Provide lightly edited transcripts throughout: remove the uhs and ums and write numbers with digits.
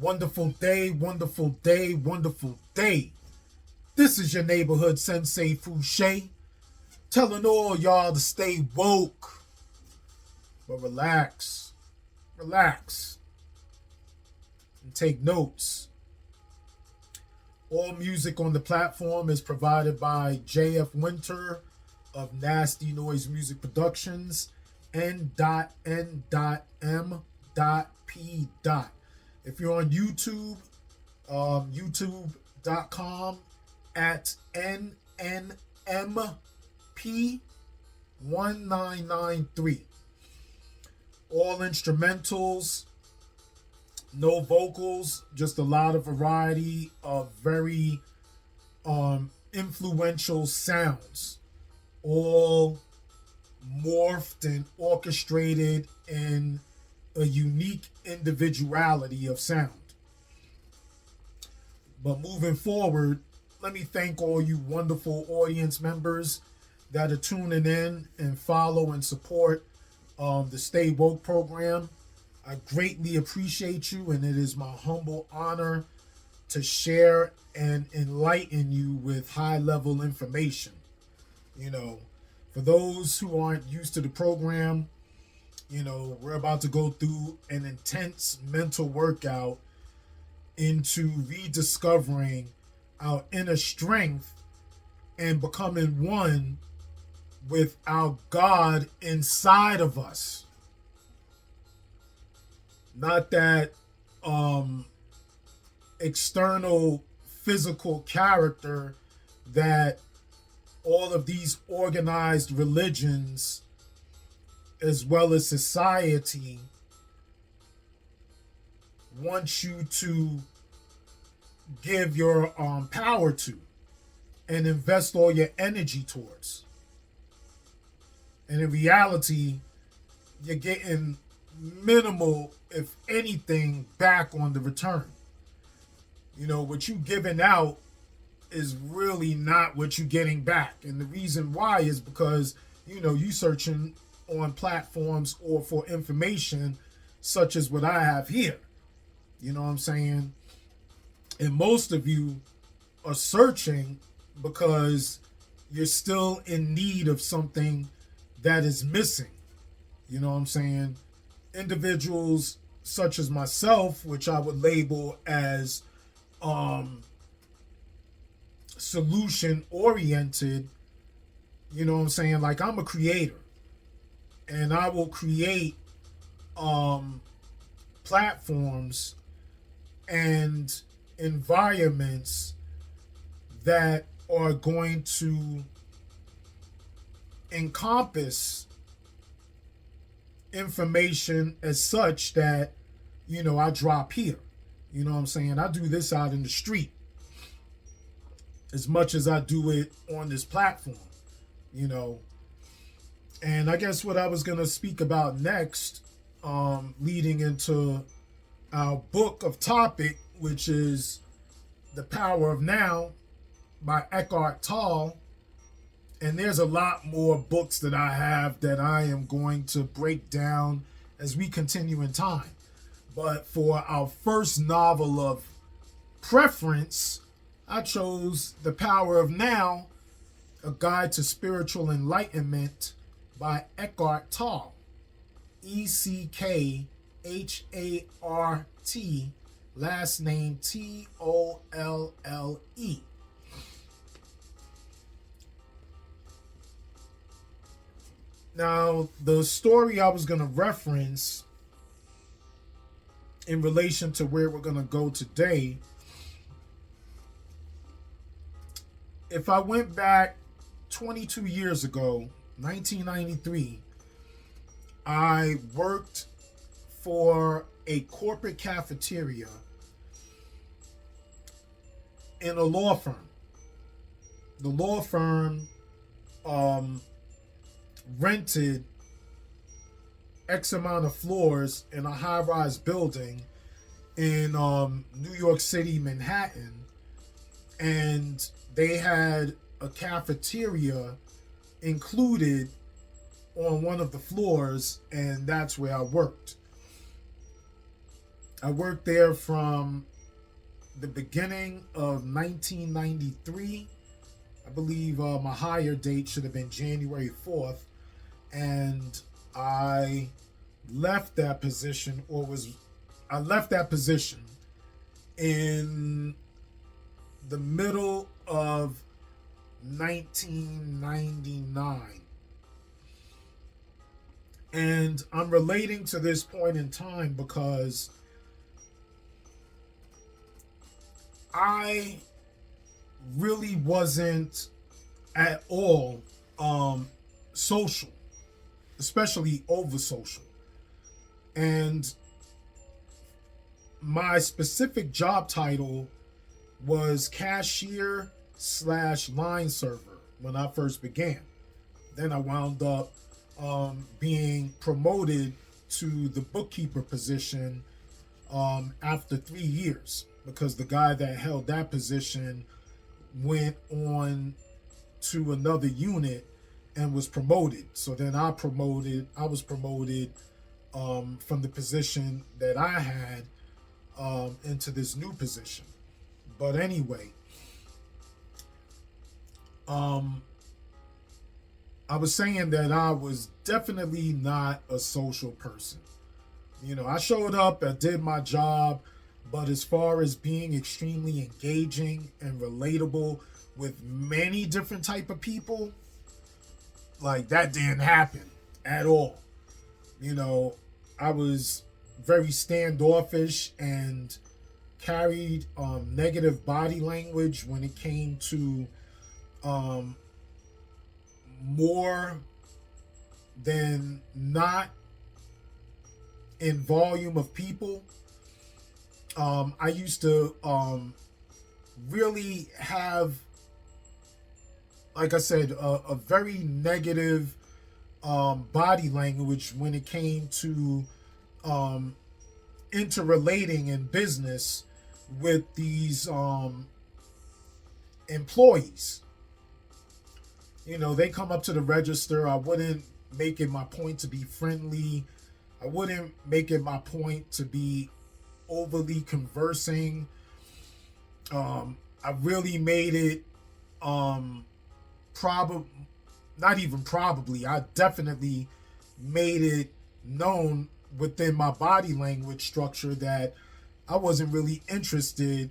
Wonderful day, wonderful day, wonderful day. This is your neighborhood Sensei Fouché, telling all y'all to stay woke. But relax, and take notes. All music on the platform is provided by JF Winter of Nasty Noise Music Productions, N.N.M.P. If you're on YouTube, youtube.com at NNMP1993. All instrumentals, no vocals, just a lot of variety of very influential sounds, all morphed and orchestrated in a unique individuality of sound. But moving forward, let me thank all you wonderful audience members that are tuning in and follow and support the Stay Woke program. I greatly appreciate you, and it is my humble honor to share and enlighten you with high level information. For those who aren't used to the program, we're about to go through an intense mental workout into rediscovering our inner strength and becoming one with our God inside of us. Not that external physical character that all of these organized religions as well as society wants you to give your power to and invest all your energy towards. And in reality, you're getting minimal, if anything, back on the return. What you giving out is really not what you're getting back. And the reason why is because, you searching on platforms or for information such as what I have here. You know what I'm saying? And most of you are searching because you're still in need of something that is missing. You know what I'm saying? Individuals such as myself, which I would label as solution oriented, you know what I'm saying? Like, I'm a creator, and I will create platforms and environments that are going to encompass information as such that, I drop here. You know what I'm saying? I do this out in the street as much as I do it on this platform, And I guess what I was going to speak about next, leading into our book of topic, which is The Power of Now by Eckhart Tolle. And there's a lot more books that I have that I am going to break down as we continue in time. But for our first novel of preference, I chose The Power of Now, A Guide to Spiritual Enlightenment by Eckhart Tolle. Eckhart, last name Tolle. Now, the story I was going to reference in relation to where we're going to go today, if I went back 22 years ago, 1993, I worked for a corporate cafeteria in a law firm. The law firm rented X amount of floors in a high-rise building in New York City, Manhattan, and they had a cafeteria included on one of the floors, and that's where I worked. I worked there from the beginning of 1993. I believe my hire date should have been January 4th. And I left that position, I left that position in the middle of 1999. And I'm relating to this point in time because I really wasn't at all social, especially over social. And my specific job title was cashier slash line server when I first began. Then I wound up being promoted to the bookkeeper position after 3 years because the guy that held that position went on to another unit and was promoted. So then I was promoted from the position that I had into this new position. But anyway, I was saying that I was definitely not a social person. I showed up, I did my job, but as far as being extremely engaging and relatable with many different type of people, like that didn't happen at all. I was very standoffish and carried negative body language when it came to more than not in volume of people. I used to really have, like I said, a very negative body language when it came to interrelating in business with these employees. They come up to the register. I wouldn't make it my point to be friendly. I wouldn't make it my point to be overly conversing. I really made it not even probably, I definitely made it known within my body language structure that I wasn't really interested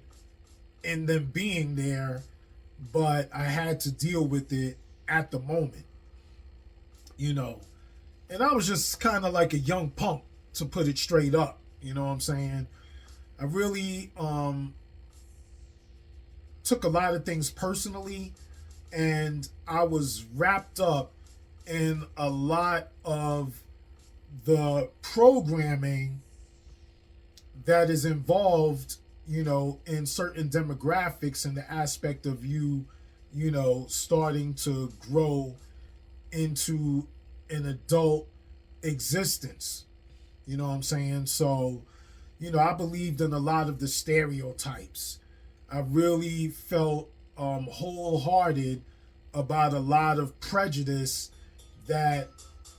in them being there, but I had to deal with it at the moment, And I was just kind of like a young punk, to put it straight up. You know what I'm saying? I really took a lot of things personally, and I was wrapped up in a lot of the programming that is involved, in certain demographics and the aspect of you, starting to grow into an adult existence. You know what I'm saying? So, I believed in a lot of the stereotypes. I really felt wholehearted about a lot of prejudice that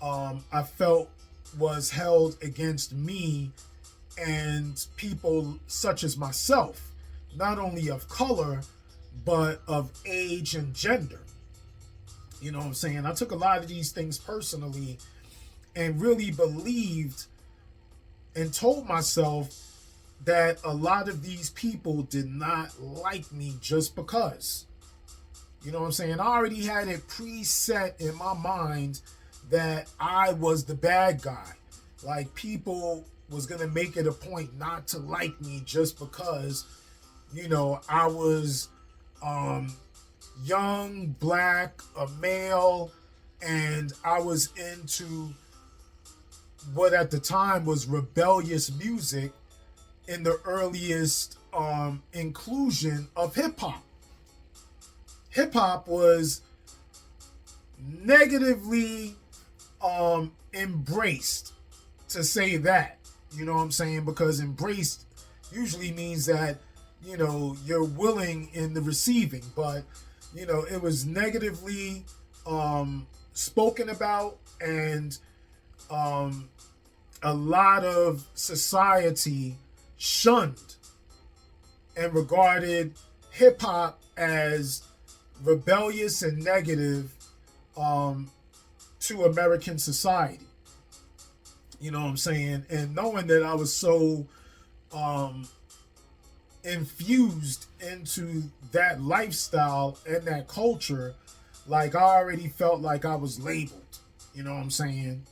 I felt was held against me and people such as myself, not only of color, but of age and gender. You know what I'm saying? I took a lot of these things personally and really believed and told myself that a lot of these people did not like me just because. You know what I'm saying? I already had it preset in my mind that I was the bad guy. Like, people was going to make it a point not to like me just because, I was young, black, a male, and I was into what at the time was rebellious music in the earliest inclusion of hip-hop. Hip-hop was negatively embraced, to say that. You know what I'm saying? Because embraced usually means that, you're willing in the receiving. But, it was negatively spoken about, and a lot of society shunned and regarded hip hop as rebellious and negative to American society. You know what I'm saying? And knowing that I was so infused into that lifestyle and that culture, like I already felt like I was labeled. You know what I'm saying?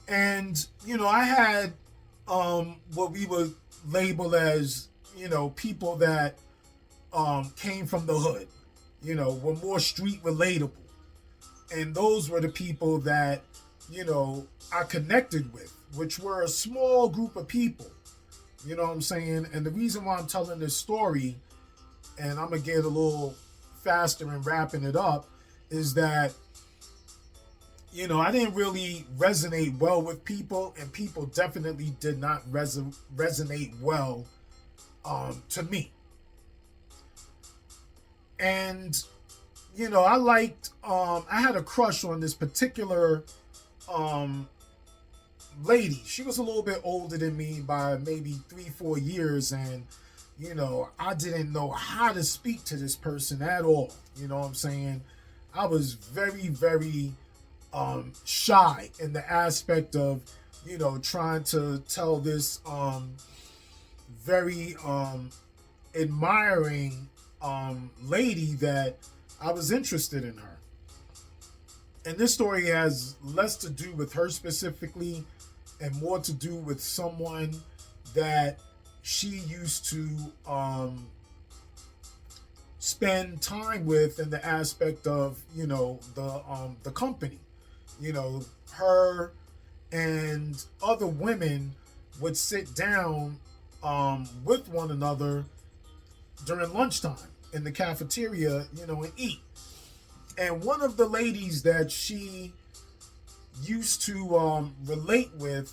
And, I had what we would label as, people that came from the hood, were more street relatable. And those were the people that, I connected with, which were a small group of people. You know what I'm saying? And the reason why I'm telling this story, and I'm going to get a little faster and wrapping it up, is that, I didn't really resonate well with people, and people definitely did not resonate well to me. And, I liked, I had a crush on this particular lady. She was a little bit older than me by maybe 3-4 years, and I didn't know how to speak to this person at all. You know what I'm saying? I was very, very shy in the aspect of trying to tell this very admiring lady that I was interested in her. And this story has less to do with her specifically and more to do with someone that she used to spend time with in the aspect of, the company. Her and other women would sit down with one another during lunchtime in the cafeteria, and eat. And one of the ladies that she used to relate with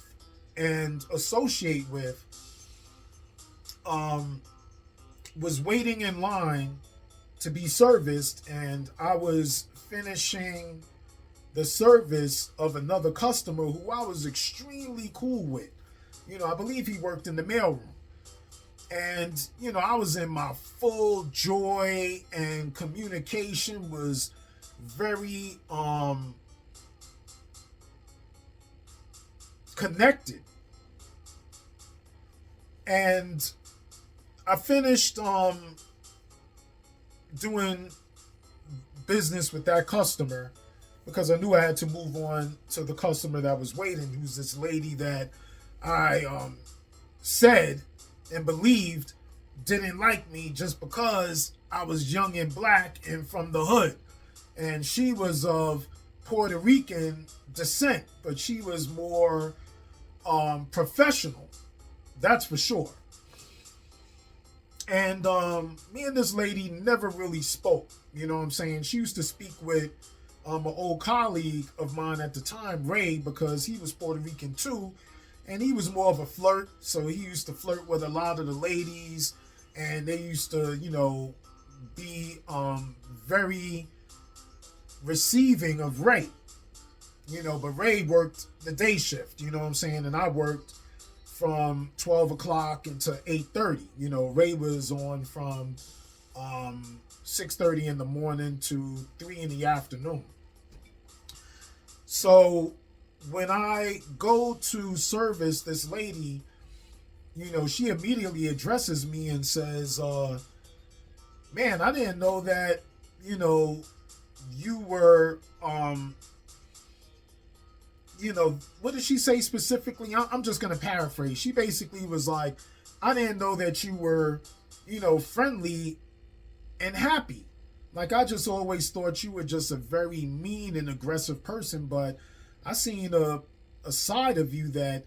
and associate with was waiting in line to be serviced, and I was finishing the service of another customer who I was extremely cool with. I believe he worked in the mailroom. And, I was in my full joy, and communication was very connected. And I finished doing business with that customer because I knew I had to move on to the customer that was waiting, who's this lady that I said and believed didn't like me just because I was young and black and from the hood. And she was of Puerto Rican descent, but she was more professional. That's for sure. And me and this lady never really spoke. You know what I'm saying? She used to speak with an old colleague of mine at the time, Ray, because he was Puerto Rican too. And he was more of a flirt. So he used to flirt with a lot of the ladies. And they used to, be very receiving of Ray. But Ray worked the day shift, you know what I'm saying? And I worked from 12 o'clock until 8:30. Ray was on from 6:30 in the morning to 3 in the afternoon. So when I go to service this lady, she immediately addresses me and says, man, I didn't know that, you were, what did she say specifically? I'm just going to paraphrase. She basically was like, I didn't know that you were, friendly and happy. Like, I just always thought you were just a very mean and aggressive person, but I seen a side of you that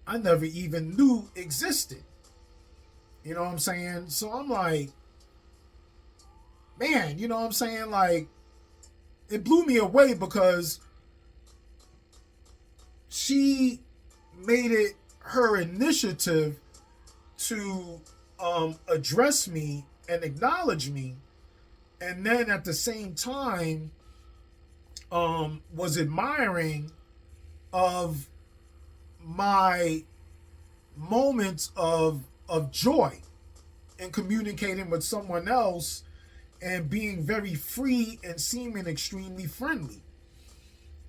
I never even knew existed. You know what I'm saying? So I'm like, man, you know what I'm saying? Like, it blew me away because she made it her initiative to address me and acknowledge me, and then at the same time was admiring of my moments of joy in communicating with someone else and being very free and seeming extremely friendly.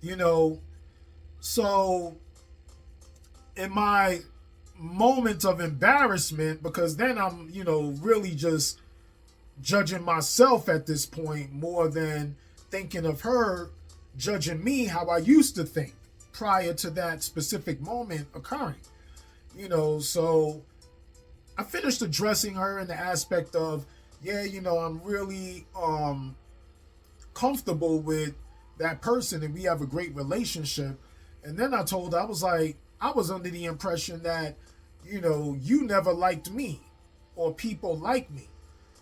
You know, so in my moment of embarrassment, because then I'm, really just judging myself at this point more than thinking of her judging me how I used to think prior to that specific moment occurring. So I finished addressing her in the aspect of, yeah, I'm really comfortable with that person and we have a great relationship. And then I told her, I was like, I was under the impression that, you never liked me or people like me.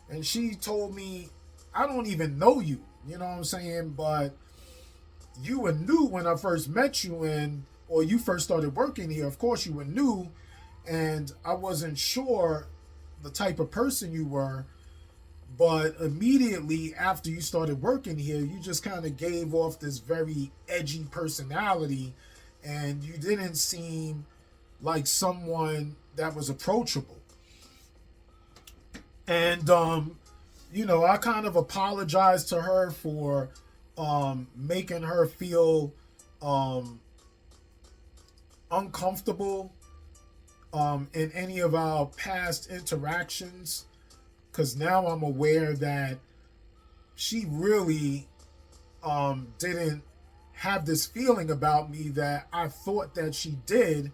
And she told me, I don't even know you, you know what I'm saying? But you were new when I first met you or you first started working here. Of course you were new and I wasn't sure the type of person you were. But immediately after you started working here, you just kind of gave off this very edgy personality and you didn't seem like someone that was approachable. And, I kind of apologized to her for making her feel uncomfortable in any of our past interactions. Because now I'm aware that she really didn't have this feeling about me that I thought that she did.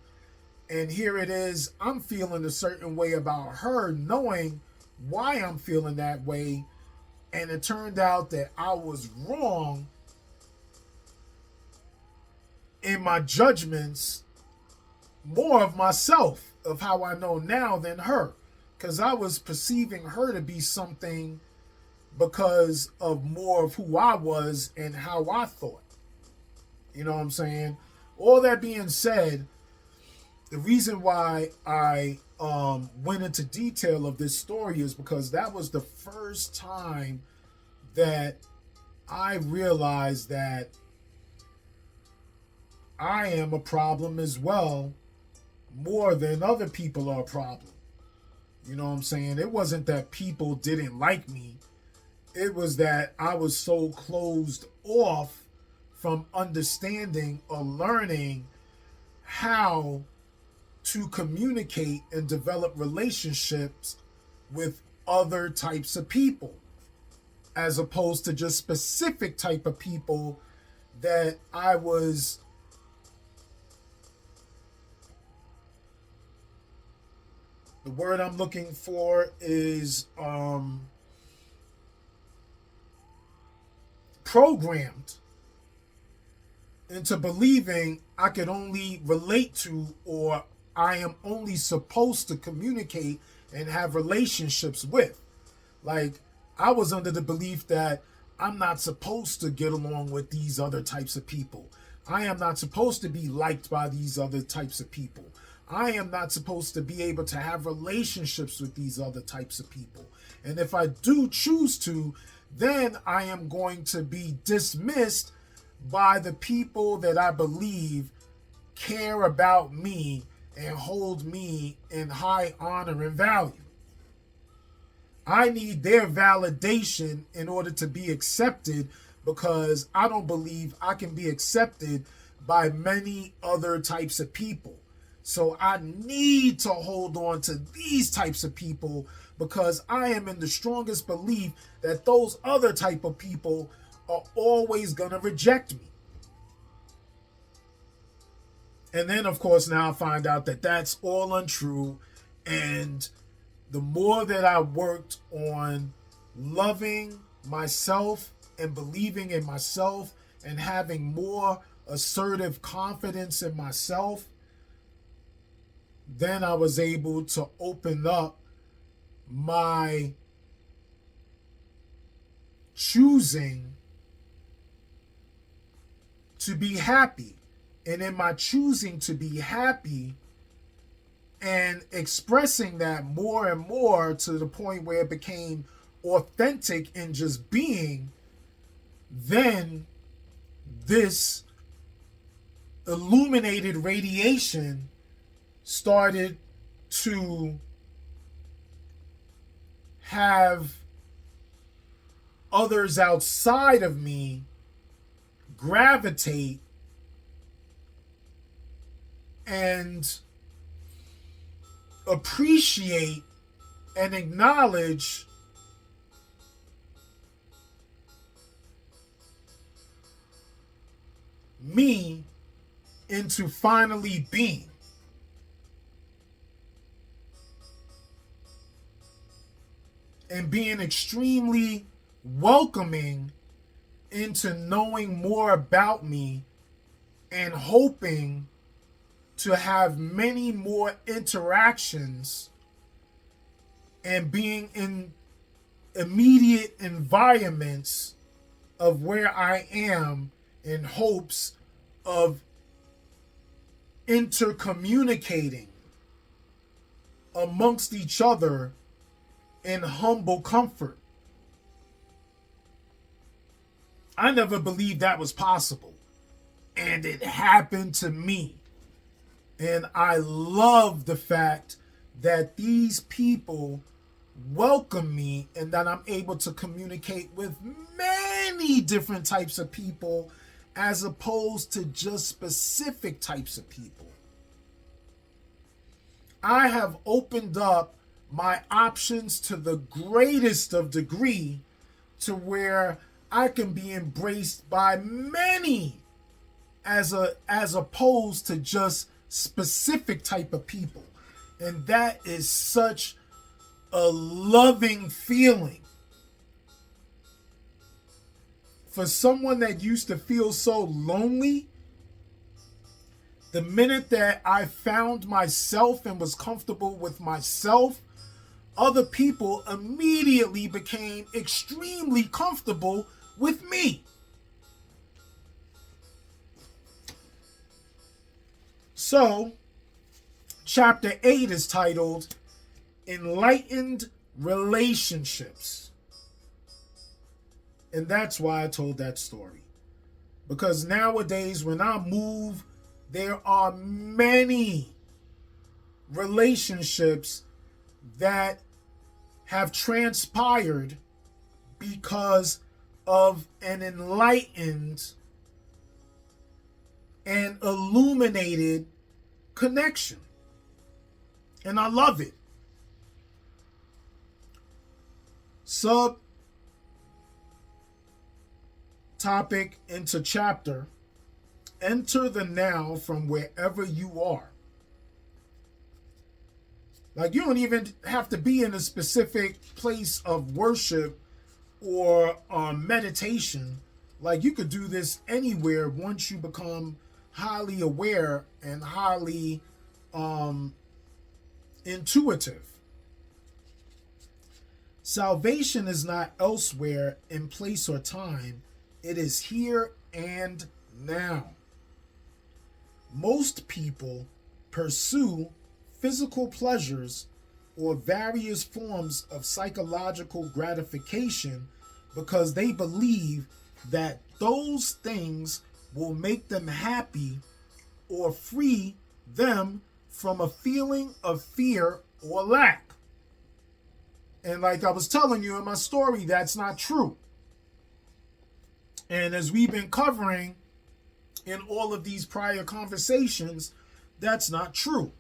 And here it is, I'm feeling a certain way about her, knowing why I'm feeling that way. And it turned out that I was wrong in my judgments, more of myself, of how I know now than her. Because I was perceiving her to be something because of more of who I was and how I thought. You know what I'm saying? All that being said, the reason why I went into detail of this story is because that was the first time that I realized that I am a problem as well, more than other people are a problem. You know what I'm saying? It wasn't that people didn't like me. It was that I was so closed off from understanding or learning how to communicate and develop relationships with other types of people, as opposed to just specific type of people that I was the word I'm looking for is programmed into believing I could only relate to, or I am only supposed to communicate and have relationships with. Like, I was under the belief that I'm not supposed to get along with these other types of people. I am not supposed to be liked by these other types of people. I am not supposed to be able to have relationships with these other types of people. And if I do choose to, then I am going to be dismissed by the people that I believe care about me and hold me in high honor and value. I need their validation in order to be accepted, because I don't believe I can be accepted by many other types of people. So I need to hold on to these types of people, because I am in the strongest belief that those other type of people are always going to reject me. And then, of course, now I find out that that's all untrue. And the more that I worked on loving myself and believing in myself and having more assertive confidence in myself, then I was able to open up my choosing to be happy. And in my choosing to be happy and expressing that more and more to the point where it became authentic in just being, then this illuminated radiation started to have others outside of me gravitate and appreciate and acknowledge me into finally being. And being extremely welcoming into knowing more about me and hoping to have many more interactions and being in immediate environments of where I am in hopes of intercommunicating amongst each other in humble comfort. I never believed that was possible. And it happened to me. And I love the fact that these people welcome me and that I'm able to communicate with many different types of people as opposed to just specific types of people. I have opened up my options to the greatest of degree to where I can be embraced by many as opposed to just specific type of people. And that is such a loving feeling. For someone that used to feel so lonely, the minute that I found myself and was comfortable with myself, other people immediately became extremely comfortable with me. So, chapter 8 is titled Enlightened Relationships. And that's why I told that story. Because nowadays, when I move, there are many relationships that have transpired because of an enlightened and illuminated connection. And I love it. Sub topic into chapter. Enter the now from wherever you are. Like, you don't even have to be in a specific place of worship or meditation. Like, you could do this anywhere once you become highly aware and highly intuitive. Salvation is not elsewhere in place or time. It is here and now. Most people pursue physical pleasures or various forms of psychological gratification because they believe that those things will make them happy or free them from a feeling of fear or lack. And like I was telling you in my story, that's not true. And as we've been covering in all of these prior conversations, that's not true.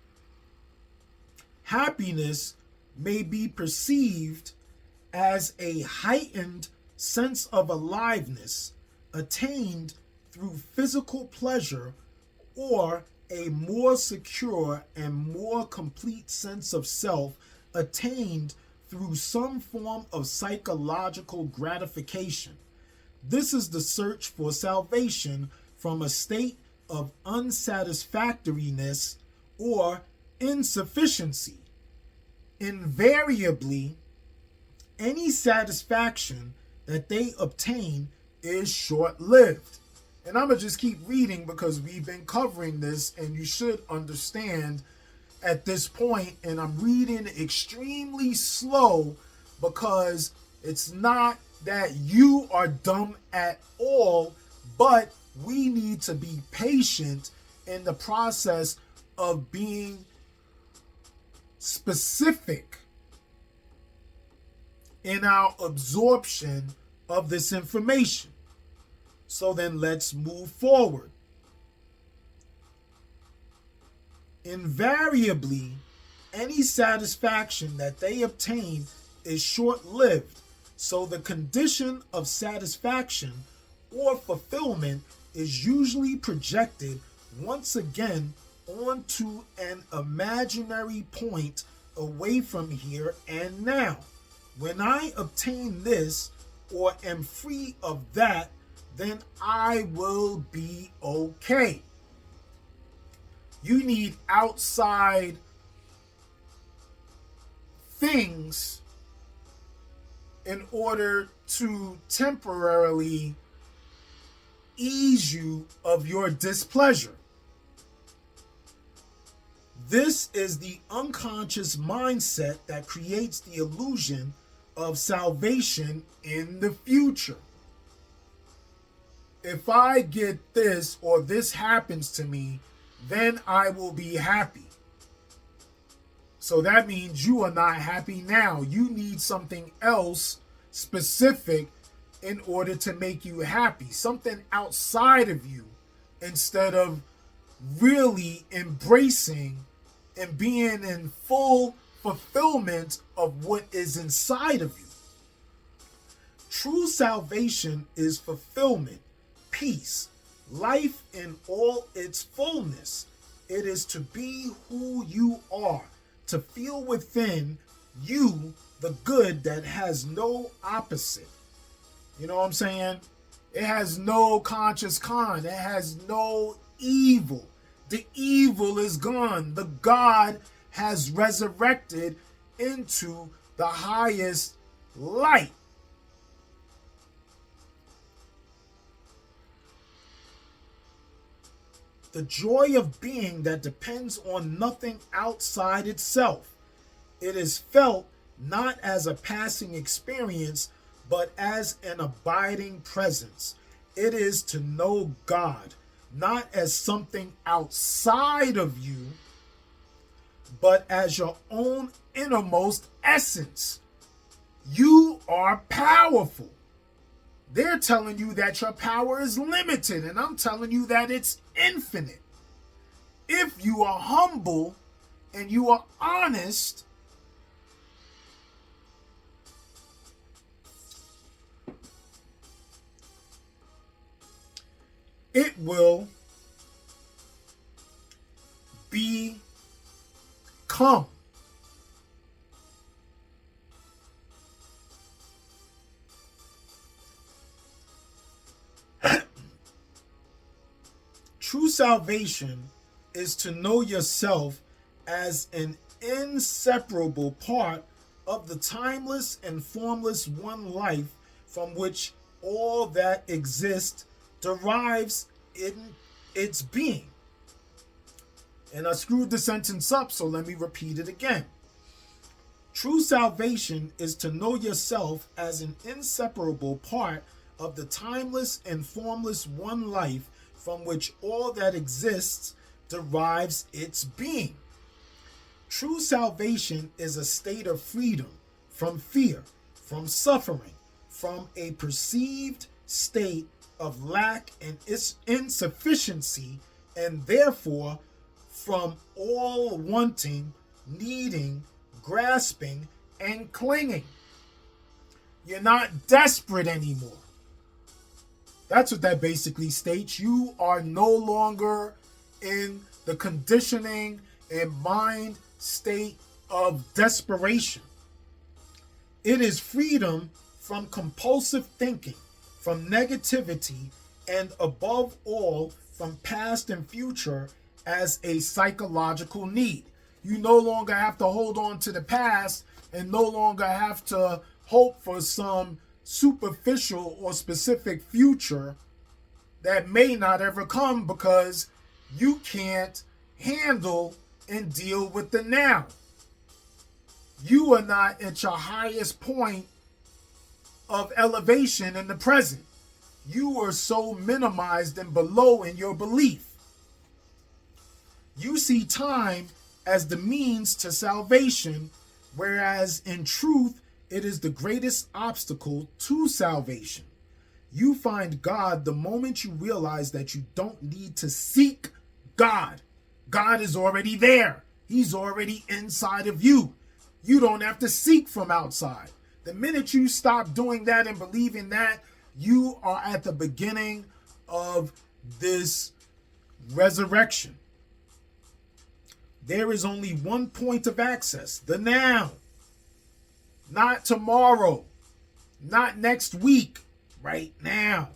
Happiness may be perceived as a heightened sense of aliveness attained through physical pleasure or a more secure and more complete sense of self attained through some form of psychological gratification. This is the search for salvation from a state of unsatisfactoriness or insufficiency. Invariably, any satisfaction that they obtain is short-lived. And I'm going to just keep reading because we've been covering this and you should understand at this point. And I'm reading extremely slow because it's not that you are dumb at all, but we need to be patient in the process of being specific in our absorption of this information. So then let's move forward. Invariably, any satisfaction that they obtain is short-lived, so the condition of satisfaction or fulfillment is usually projected once again onto an imaginary point away from here and now. When I obtain this or am free of that, then I will be okay. You need outside things in order to temporarily ease you of your displeasure. This is the unconscious mindset that creates the illusion of salvation in the future. If I get this or this happens to me, then I will be happy. So that means you are not happy now. You need something else specific in order to make you happy. Something outside of you, instead of really embracing and being in full fulfillment of what is inside of you. True salvation is fulfillment, peace, life in all its fullness. It is to be who you are, to feel within you the good that has no opposite. You know what I'm saying? It has no conscious con. It has no evil. The evil is gone. The God has resurrected into the highest light. The joy of being that depends on nothing outside itself. It is felt not as a passing experience, but as an abiding presence. It is to know God, not as something outside of you, but as your own innermost essence. You are powerful. They're telling you that your power is limited, and I'm telling you that it's infinite. If you are humble and you are honest, it will become. True salvation is to know yourself as an inseparable part of the timeless and formless one life from which all that exists derives in its being. And I screwed the sentence up, so let me repeat it again. True salvation is to know yourself as an inseparable part of the timeless and formless one life from which all that exists derives its being. True salvation is a state of freedom from fear, from suffering, from a perceived state of lack and insufficiency, and therefore from all wanting, needing, grasping, and clinging. You're not desperate anymore. That's what that basically states. You are no longer in the conditioning and mind state of desperation. It is freedom from compulsive thinking, from negativity, and above all, from past and future as a psychological need. You no longer have to hold on to the past and no longer have to hope for some superficial or specific future that may not ever come, because you can't handle and deal with the now. You are not at your highest point of elevation in the present. You are so minimized and below in your belief. You see time as the means to salvation, whereas in truth, it is the greatest obstacle to salvation. You find God the moment you realize that you don't need to seek God. God is already there. He's already inside of you. You don't have to seek from outside. The minute you stop doing that and believing that, you are at the beginning of this resurrection. There is only one point of access, the now. Not tomorrow, not next week, right now.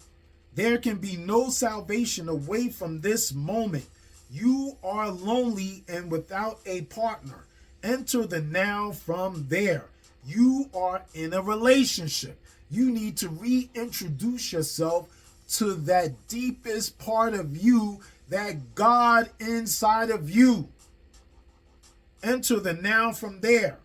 There can be no salvation away from this moment. You are lonely and without a partner. Enter the now from there. You are in a relationship. You need to reintroduce yourself to that deepest part of you, that God inside of you. Enter the now from there.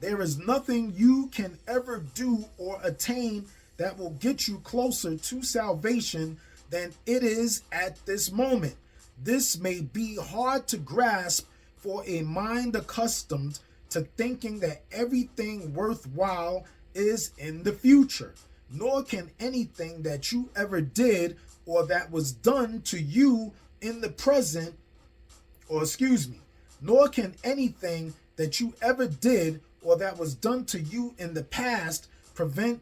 There is nothing you can ever do or attain that will get you closer to salvation than it is at this moment. This may be hard to grasp for a mind accustomed to thinking that everything worthwhile is in the future, nor can anything that you ever did or that was done to you in the present, nor can anything that you ever did or that was done to you in the past prevent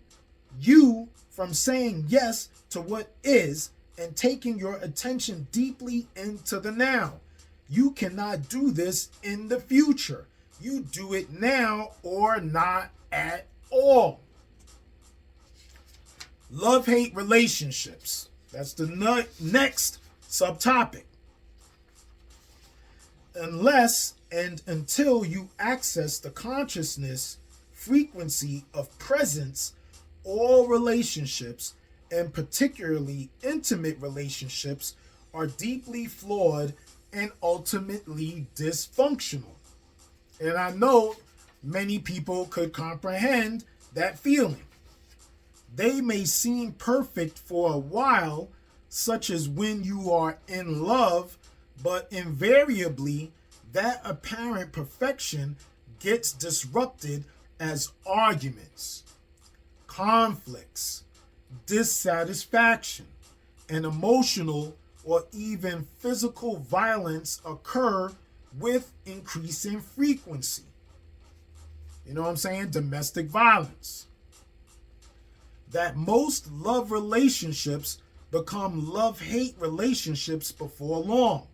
you from saying yes to what is and taking your attention deeply into the now. You cannot do this in the future. You do it now or not at all. Love-hate relationships. That's the next subtopic. Unless and until you access the consciousness frequency of presence, all relationships, and particularly intimate relationships, are deeply flawed and ultimately dysfunctional. And I know many people could comprehend that feeling. They may seem perfect for a while, such as when you are in love, but invariably that apparent perfection gets disrupted as arguments, conflicts, dissatisfaction, and emotional or even physical violence occur with increasing frequency. You know what I'm saying? Domestic violence. That most love relationships become love-hate relationships before long.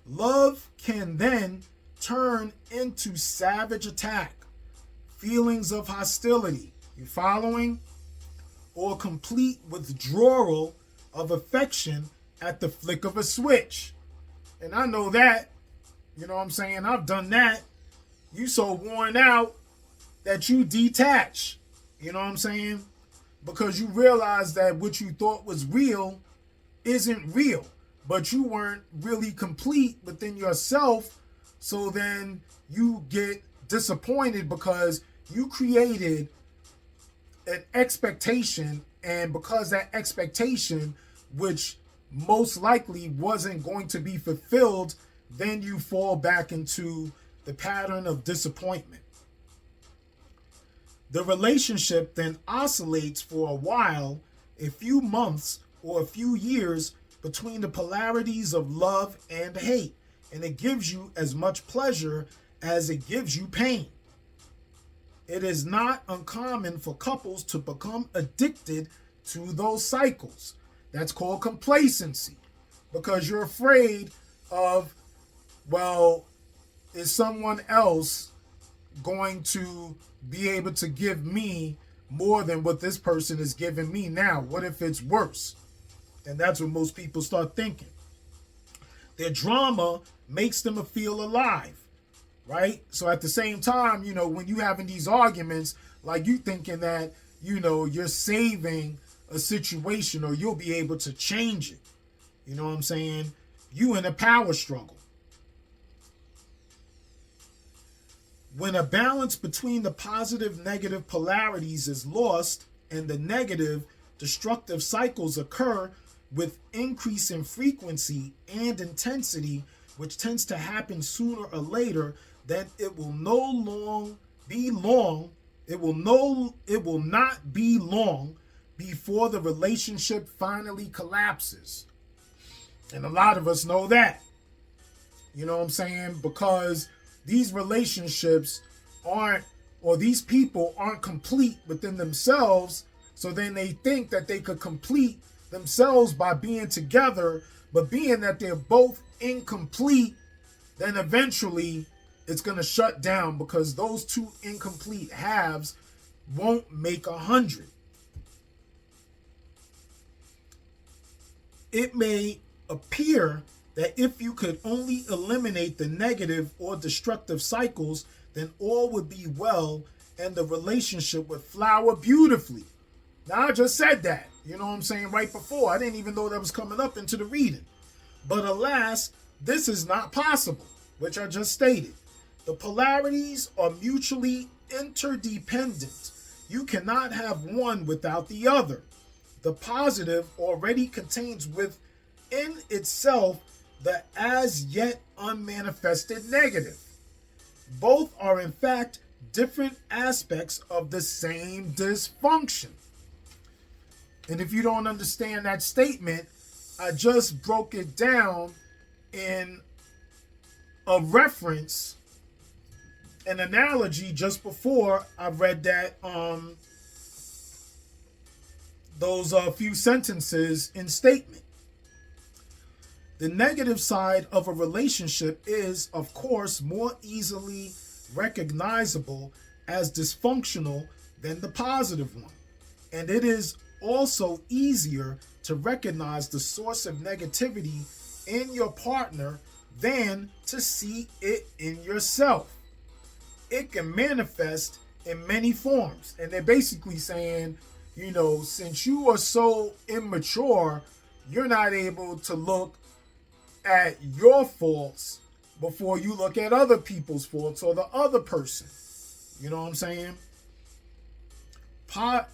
Love can then turn into savage attack, feelings of hostility, you following? Or complete withdrawal of affection at the flick of a switch. And I know that, you know what I'm saying? I've done that. You so worn out that you detach, you know what I'm saying? Because you realize that what you thought was real isn't real, but you weren't really complete within yourself. So then you get disappointed because you created an expectation, and because that expectation, which most likely wasn't going to be fulfilled, then you fall back into the pattern of disappointment. The relationship then oscillates for a while, a few months or a few years, between the polarities of love and hate, and it gives you as much pleasure as it gives you pain. It is not uncommon for couples to become addicted to those cycles. That's called complacency, because you're afraid of, well, is someone else going to be able to give me more than what this person is giving me now? What if it's worse? And that's what most people start thinking. Their drama makes them feel alive, right? So at the same time, you know, when you having these arguments, like you thinking that, you know, you're saving a situation or you'll be able to change it. You know what I'm saying? You in a power struggle. When a balance between the positive negative polarities is lost and the negative destructive cycles occur with increase in frequency and intensity, which tends to happen sooner or later, then it will no long be long. It will not be long before the relationship finally collapses. And a lot of us know that. You know what I'm saying? Because these relationships aren't, or these people aren't complete within themselves. So then they think that they could complete themselves by being together. But being that they're both incomplete, then eventually it's going to shut down, because those two incomplete halves won't make 100. It may appear that if you could only eliminate the negative or destructive cycles, then all would be well and the relationship would flower beautifully. Now, I just said that, you know what I'm saying, right before. I didn't even know that was coming up into the reading. But alas, this is not possible, which I just stated. The polarities are mutually interdependent. You cannot have one without the other. The positive already contains within itself the as yet unmanifested negative. Both are in fact different aspects of the same dysfunction. And if you don't understand that statement, I just broke it down in a reference, an analogy just before I read that those few sentences in statement. The negative side of a relationship is, of course, more easily recognizable as dysfunctional than the positive one. And it is also easier to recognize the source of negativity in your partner than to see it in yourself. It can manifest in many forms. And they're basically saying, you know, since you are so immature, you're not able to look at your faults before you look at other people's faults or the other person. You know what I'm saying?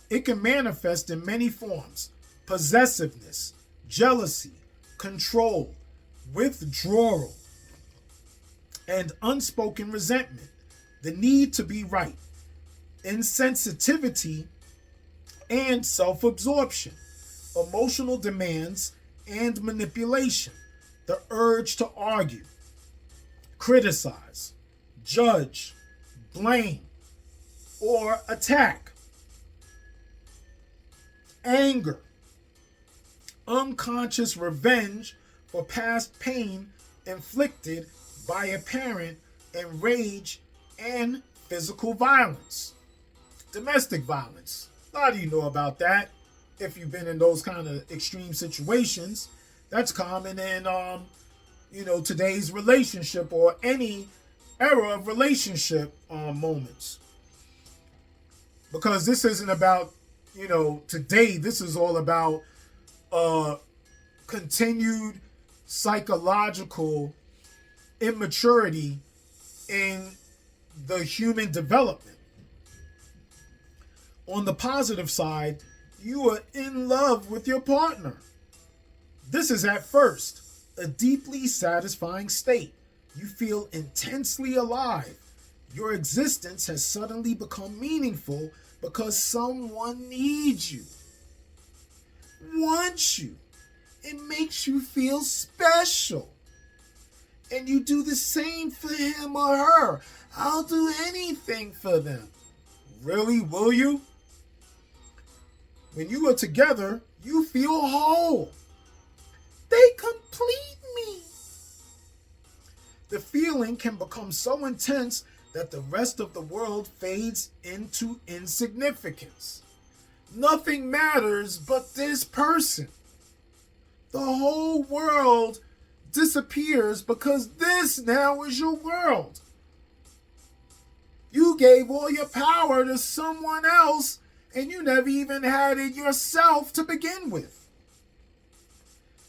It can manifest in many forms: possessiveness, jealousy, control, withdrawal, and unspoken resentment, the need to be right, insensitivity, and self-absorption, emotional demands and manipulation, the urge to argue, criticize, judge, blame, or attack, anger, unconscious revenge for past pain inflicted by a parent, and rage and physical violence, domestic violence. A lot of you know about that. If you've been in those kind of extreme situations, that's common in today's relationship or any era of relationship moments. Because this isn't about, today, this is all about continued psychological immaturity in the human development. On the positive side, you are in love with your partner. This is at first a deeply satisfying state. You feel intensely alive. Your existence has suddenly become meaningful because someone needs you, wants you. It makes you feel special. And you do the same for him or her. I'll do anything for them. Really, will you? When you are together, you feel whole. They complete me. The feeling can become so intense that the rest of the world fades into insignificance. Nothing matters but this person. The whole world disappears because this now is your world. You gave all your power to someone else and you never even had it yourself to begin with.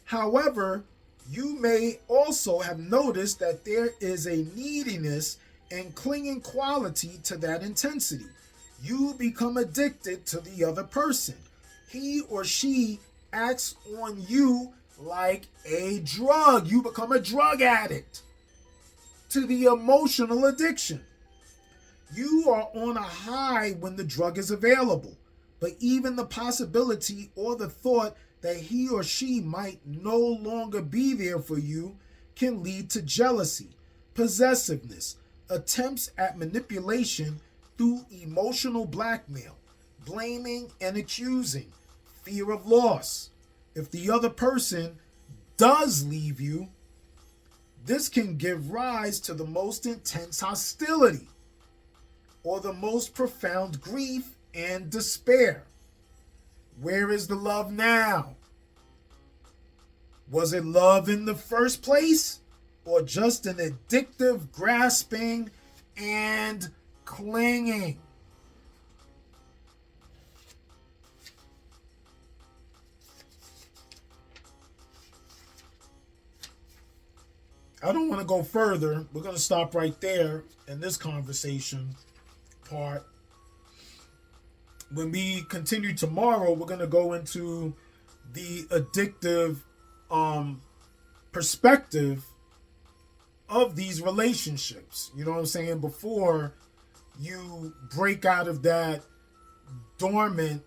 However, you may also have noticed that there is a neediness and clinging quality to that intensity. You become addicted to the other person. He or she acts on you like a drug. You become a drug addict to the emotional addiction. You are on a high when the drug is available, but even the possibility or the thought that he or she might no longer be there for you can lead to jealousy, possessiveness, attempts at manipulation through emotional blackmail, blaming and accusing, fear of loss. If the other person does leave you, this can give rise to the most intense hostility or the most profound grief and despair. Where is the love now? Was it love in the first place, or just an addictive grasping and clinging? I don't want to go further. We're going to stop right there in this conversation part. When we continue tomorrow, we're going to go into the addictive perspective of these relationships. You know what I'm saying? Before you break out of that dormant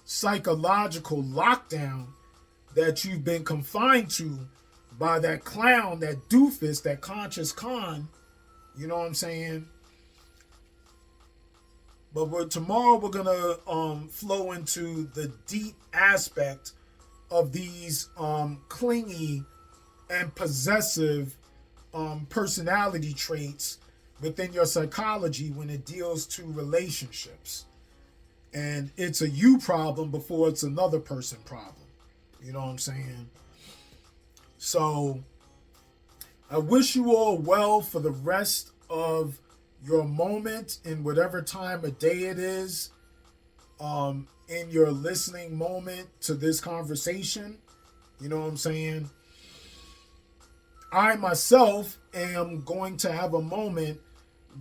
psychological lockdown that you've been confined to by that clown, that doofus, that conscious con. You know what I'm saying? But tomorrow we're going to flow into the deep aspect of these clingy and possessive personality traits within your psychology when it deals to relationships. And it's a you problem before it's another person problem. You know what I'm saying? So I wish you all well for the rest of your moment in whatever time of day it is, in your listening moment to this conversation. You know what I'm saying? I myself am going to have a moment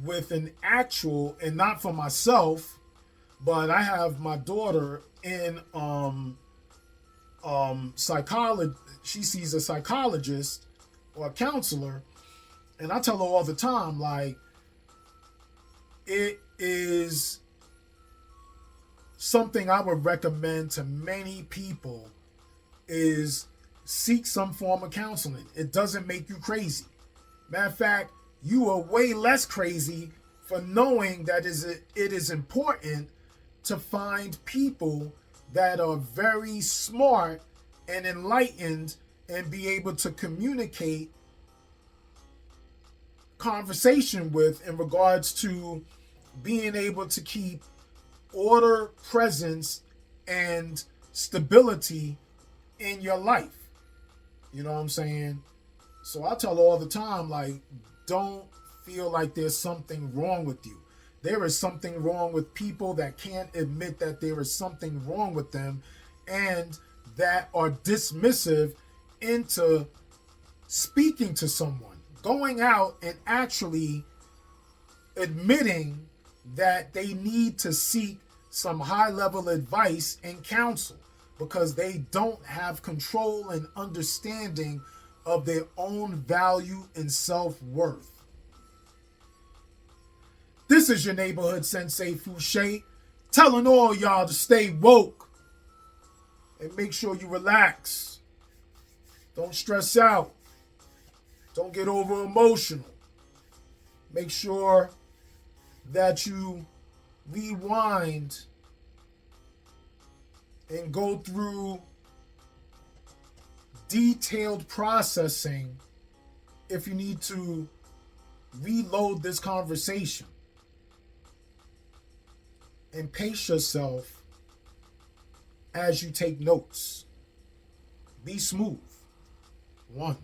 with an actual, and not for myself, but I have my daughter in psychology. She sees a psychologist or a counselor, and I tell her all the time, like, it is something I would recommend to many people is seek some form of counseling. It doesn't make you crazy. Matter of fact, you are way less crazy for knowing that it is important to find people that are very smart and enlightened and be able to communicate conversation with in regards to being able to keep order, presence, and stability in your life. You know what I'm saying? So I tell all the time, like, don't feel like there's something wrong with you. There is something wrong with people that can't admit that there is something wrong with them and that are dismissive into speaking to someone, going out and actually admitting that they need to seek some high-level advice and counsel because they don't have control and understanding of their own value and self-worth. This is your neighborhood Sensei Fouché, telling all y'all to stay woke and make sure you relax. Don't stress out. Don't get over emotional. Make sure that you rewind and go through detailed processing if you need to reload this conversation. And pace yourself as you take notes. Be smooth. 1.